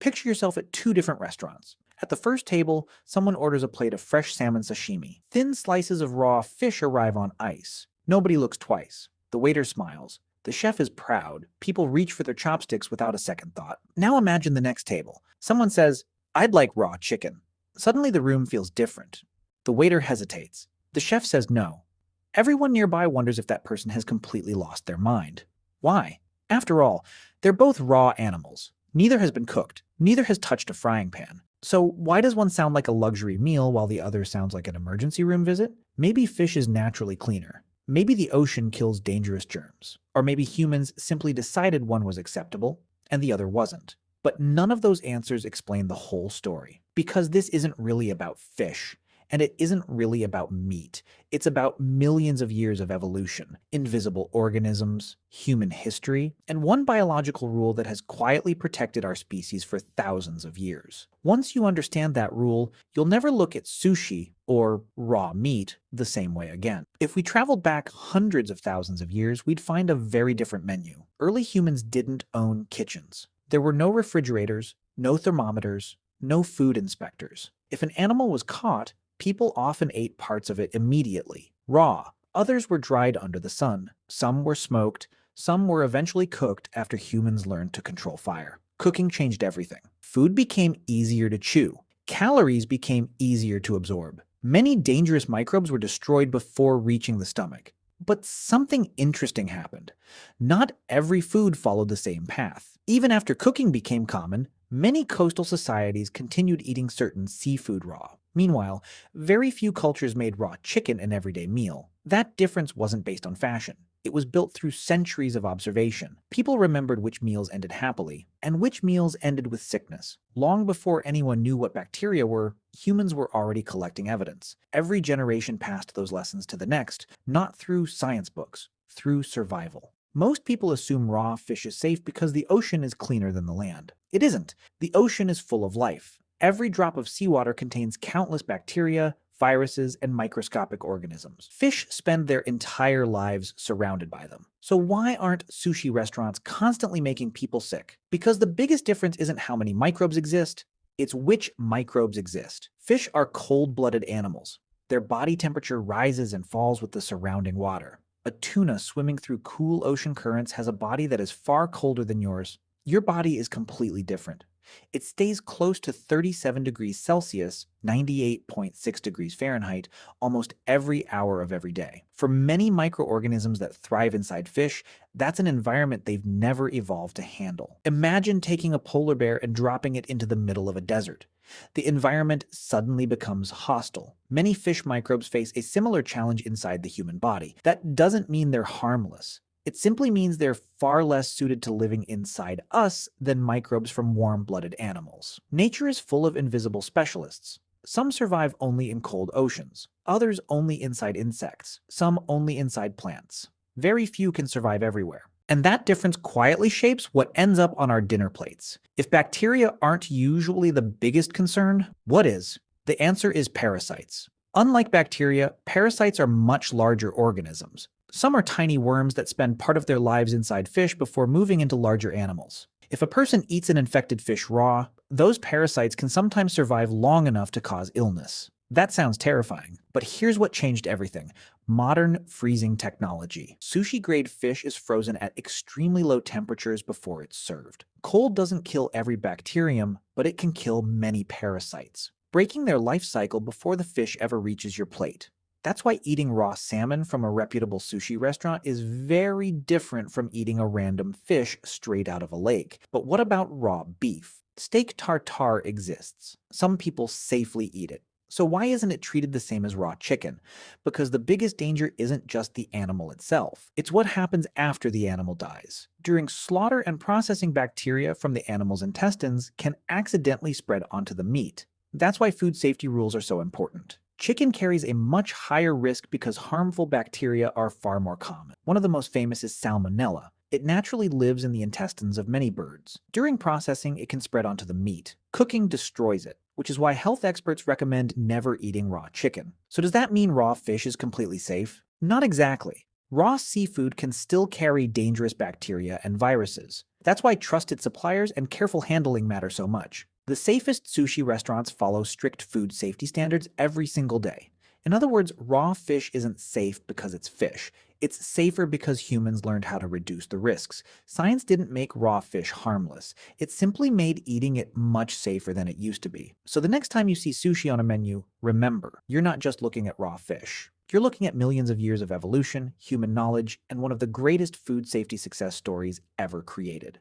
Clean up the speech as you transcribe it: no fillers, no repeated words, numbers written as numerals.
Picture yourself at two different restaurants. At the first table, someone orders a plate of fresh salmon sashimi. Thin slices of raw fish arrive on ice. Nobody looks twice. The waiter smiles. The chef is proud. People reach for their chopsticks without a second thought. Now imagine the next table. Someone says, "I'd like raw chicken." Suddenly the room feels different. The waiter hesitates. The chef says no. Everyone nearby wonders if that person has completely lost their mind. Why? After all, they're both raw animals. Neither has been cooked. Neither has touched a frying pan. So why does one sound like a luxury meal while the other sounds like an emergency room visit? Maybe fish is naturally cleaner. Maybe the ocean kills dangerous germs. Or maybe humans simply decided one was acceptable and the other wasn't. But none of those answers explain the whole story. Because this isn't really about fish. And it isn't really about meat. It's about millions of years of evolution, invisible organisms, human history, and one biological rule that has quietly protected our species for thousands of years. Once you understand that rule, you'll never look at sushi or raw meat the same way again. If we traveled back hundreds of thousands of years, we'd find a very different menu. Early humans didn't own kitchens. There were no refrigerators, no thermometers, no food inspectors. If an animal was caught, people often ate parts of it immediately, raw. Others were dried under the sun. Some were smoked. Some were eventually cooked after humans learned to control fire. Cooking changed everything. Food became easier to chew. Calories became easier to absorb. Many dangerous microbes were destroyed before reaching the stomach. But something interesting happened. Not every food followed the same path. Even after cooking became common, many coastal societies continued eating certain seafood raw. Meanwhile, very few cultures made raw chicken an everyday meal. That difference wasn't based on fashion. It was built through centuries of observation. People remembered which meals ended happily, and which meals ended with sickness. Long before anyone knew what bacteria were, humans were already collecting evidence. Every generation passed those lessons to the next, not through science books, through survival. Most people assume raw fish is safe because the ocean is cleaner than the land. It isn't. The ocean is full of life. Every drop of seawater contains countless bacteria, viruses, and microscopic organisms. Fish spend their entire lives surrounded by them. So why aren't sushi restaurants constantly making people sick? Because the biggest difference isn't how many microbes exist, it's which microbes exist. Fish are cold-blooded animals. Their body temperature rises and falls with the surrounding water. A tuna swimming through cool ocean currents has a body that is far colder than yours. Your body is completely different. It stays close to 37 degrees Celsius, 98.6 degrees Fahrenheit, almost every hour of every day. For many microorganisms that thrive inside fish, that's an environment they've never evolved to handle. Imagine taking a polar bear and dropping it into the middle of a desert. The environment suddenly becomes hostile. Many fish microbes face a similar challenge inside the human body. That doesn't mean they're harmless. It simply means they're far less suited to living inside us than microbes from warm-blooded animals. Nature is full of invisible specialists. Some survive only in cold oceans, others only inside insects, some only inside plants. Very few can survive everywhere. And that difference quietly shapes what ends up on our dinner plates. If bacteria aren't usually the biggest concern, what is? The answer is parasites. Unlike bacteria, parasites are much larger organisms. Some are tiny worms that spend part of their lives inside fish before moving into larger animals. If a person eats an infected fish raw, those parasites can sometimes survive long enough to cause illness. That sounds terrifying, but here's what changed everything. Modern freezing technology. Sushi-grade fish is frozen at extremely low temperatures before it's served. Cold doesn't kill every bacterium, but it can kill many parasites, breaking their life cycle before the fish ever reaches your plate. That's why eating raw salmon from a reputable sushi restaurant is very different from eating a random fish straight out of a lake. But what about raw beef? Steak tartare exists. Some people safely eat it. So why isn't it treated the same as raw chicken? Because the biggest danger isn't just the animal itself. It's what happens after the animal dies. During slaughter and processing, bacteria from the animal's intestines can accidentally spread onto the meat. That's why food safety rules are so important. Chicken carries a much higher risk because harmful bacteria are far more common. One of the most famous is Salmonella. It naturally lives in the intestines of many birds. During processing, it can spread onto the meat. Cooking destroys it, which is why health experts recommend never eating raw chicken. So does that mean raw fish is completely safe? Not exactly. Raw seafood can still carry dangerous bacteria and viruses. That's why trusted suppliers and careful handling matter so much. The safest sushi restaurants follow strict food safety standards every single day. In other words, raw fish isn't safe because it's fish. It's safer because humans learned how to reduce the risks. Science didn't make raw fish harmless. It simply made eating it much safer than it used to be. So the next time you see sushi on a menu, remember, you're not just looking at raw fish. You're looking at millions of years of evolution, human knowledge, and one of the greatest food safety success stories ever created.